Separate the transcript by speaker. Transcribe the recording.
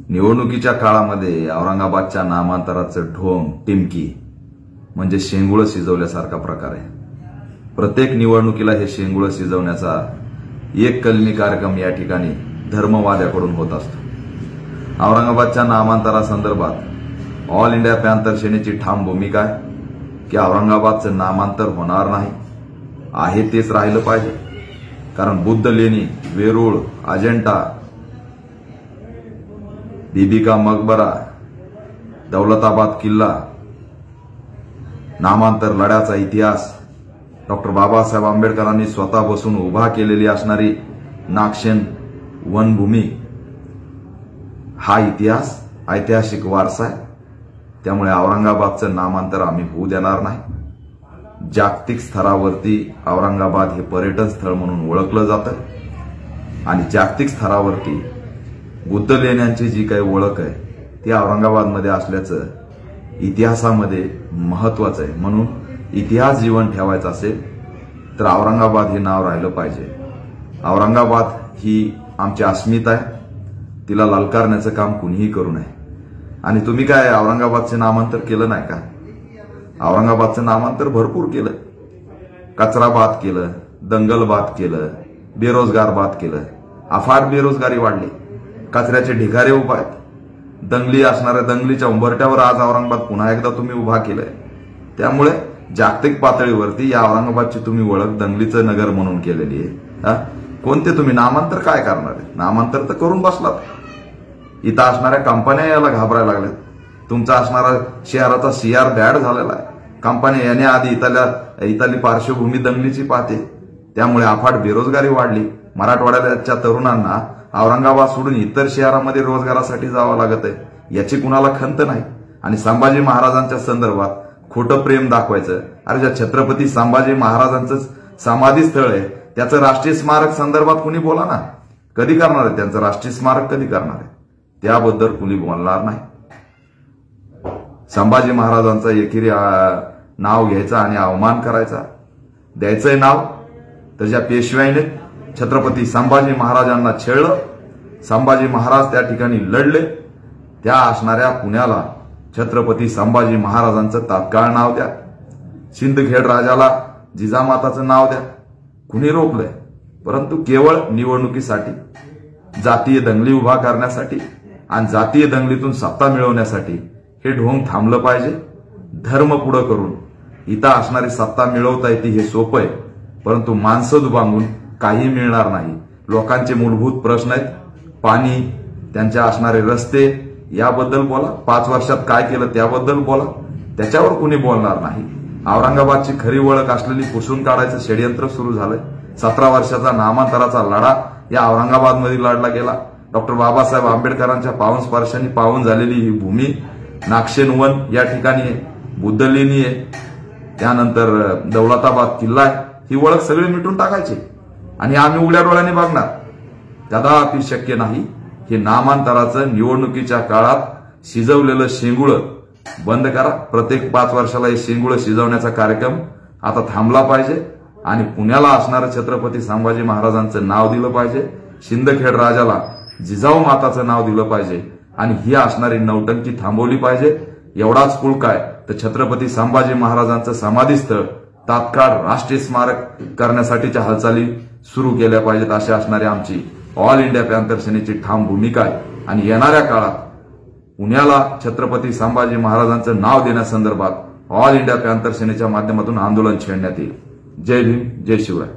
Speaker 1: निवडणुकीच्या काळामध्ये औरंगाबादच्या नामांतराचं ढोंग टिमकी म्हणजे शेंगुळ शिजवल्यासारखा प्रकार आहे। प्रत्येक निवडणुकीला हे शेंगुळ शिजवण्याचा एक कलमी कार्यक्रम या ठिकाणी धर्मवाद्याकडून होत असतो। औरंगाबादच्या नामांतरासंदर्भात ऑल इंडिया पॅंथर सेनेची ठाम भूमिका आहे की औरंगाबादचं नामांतर होणार नाही, आहे तेच राहिलं पाहिजे। कारण बुद्ध लेणी, वेरूळ, अजंठा, बीबी का मकबरा, दौलताबाद किल्ला, नामांतर लढ्याचा इतिहास, डॉक्टर बाबासाहेब आंबेडकरांनी स्वतः बसून उभा केलेली असणारी नागशेन वनभूमी, हा इतिहास ऐतिहासिक वारसा आहे। त्यामुळे औरंगाबादचं नामांतर आम्ही होऊ देणार नाही। जागतिक स्तरावरती औरंगाबाद हे पर्यटन स्थळ म्हणून ओळखलं जातं आणि जागतिक स्तरावरती बुद्ध लेण्यांची जी काही ओळख आहे ती औरंगाबादमध्ये असल्याचं इतिहासामध्ये महत्वाचं आहे। म्हणून इतिहास जीवन ठेवायचा असेल तर औरंगाबाद हे नाव राहिलं पाहिजे। औरंगाबाद ही आमची अस्मिता आहे, तिला ललकारण्याचं काम कुणीही करू नये। आणि तुम्ही काय औरंगाबादचे नामांतर केलं नाही का? औरंगाबादचं नामांतर भरपूर केलं, कचरा बाद केलं, दंगल बाद केलं, बेरोजगार बाद केलं, अफाट बेरोजगारी वाढली, कचऱ्याचे ढिगारे उभा आहेत, दंगली असणाऱ्या दंगलीच्या उंबरट्यावर आज औरंगाबाद पुन्हा एकदा तुम्ही उभा केलंय। त्यामुळे जागतिक पातळीवरती या औरंगाबादची तुम्ही ओळख दंगलीचं नगर म्हणून केलेली आहे। कोणते तुम्ही नामांतर काय करणार आहे? नामांतर तर करून बसलात। इथं असणाऱ्या कंपन्या याला घाबरायला लागल्यात। तुमचा असणारा शहराचा सीआर बॅड झालेला आहे। कंपन्या येण्याआधी इथली पार्श्वभूमी दंगलीची पाहते, त्यामुळे अफाट बेरोजगारी वाढली। मराठवाड्याच्या तरुणांना औरंगाबाद सोडून इतर शहरामध्ये रोजगारासाठी जावं लागत आहे, याची कुणाला खंत नाही। आणि संभाजी महाराजांच्या संदर्भात खोटं प्रेम दाखवायचं, अरे ज्या छत्रपती संभाजी महाराजांचं समाधी स्थळ आहे त्याचं राष्ट्रीय स्मारक संदर्भात कुणी बोला ना, कधी करणार आहे? त्यांचं राष्ट्रीय स्मारक कधी करणार आहे? त्याबद्दल कुणी बोलणार नाही। संभाजी महाराजांचा एकेरी नाव घ्यायचा आणि अवमान करायचा, द्यायचंय नाव तर ज्या पेशव्याने छत्रपती संभाजी महाराजांना छेडलं, संभाजी महाराज त्या ठिकाणी लढले, त्या असणाऱ्या पुण्याला छत्रपती संभाजी महाराजांचं तात्काळ नाव द्या। सिंदखेड राजाला जिजामाताचं नाव द्या, कुणी रोखलंय? परंतु केवळ निवडणुकीसाठी, जातीय दंगली उभा करण्यासाठी आणि जातीय दंगलीतून सत्ता मिळवण्यासाठी हे ढोंग थांबलं पाहिजे। धर्म पुढं करून इथं असणारी सत्ता मिळवता येते हे सोपं आहे, परंतु माणसं दुभांगून काही मिळणार नाही। लोकांचे मूलभूत प्रश्न आहेत, पाणी, त्यांचे असणारे रस्ते, याबद्दल बोला। 5 वर्षात काय केलं त्याबद्दल बोला, त्याच्यावर कुणी बोलणार नाही। औरंगाबादची खरी ओळख असलेली पुसून काढायचं षडयंत्र सुरू झालंय। 17 वर्षाचा नामांतराचा लढा या औरंगाबादमध्ये लढला गेला। डॉक्टर बाबासाहेब आंबेडकरांच्या पावन स्पर्शांनी पावन झालेली ही भूमी, नागशेन वन या ठिकाणी आहे, बुद्ध लेणी आहे, त्यानंतर दौलताबाद किल्ला आहे, ही ओळख सगळी मिटून टाकायची आणि आम्ही उघड्या डोळ्याने बघणार? कदापि शक्य नाही। हे नामांतराचं निवडणुकीच्या काळात शिजवलेलं शेंगुळ बंद करा। प्रत्येक 5 वर्षाला हे शेंगुळ शिजवण्याचा कार्यक्रम आता थांबला पाहिजे आणि पुण्याला असणारं छत्रपती संभाजी महाराजांचं नाव दिलं पाहिजे, सिंदखेड राजाला जिजाऊ माताचं नाव दिलं पाहिजे आणि ही असणारी नौटंकी थांबवली पाहिजे। एवढाच कुळ काय तर छत्रपती संभाजी महाराजांचं समाधी स्थळ तात्काळ राष्ट्रीय स्मारक करण्यासाठीच्या हालचाली सुरू केल्या पाहिजेत, अशी असणारी आमची ऑल इंडिया पॅंथर सेनेची ठाम भूमिका आहे। आणि येणाऱ्या काळात पुण्याला छत्रपती संभाजी महाराजांचं नाव देण्यासंदर्भात ऑल इंडिया पॅंथर सेनेच्या माध्यमातून आंदोलन छेडण्यात येईल। जय भीम, जय शिवराय।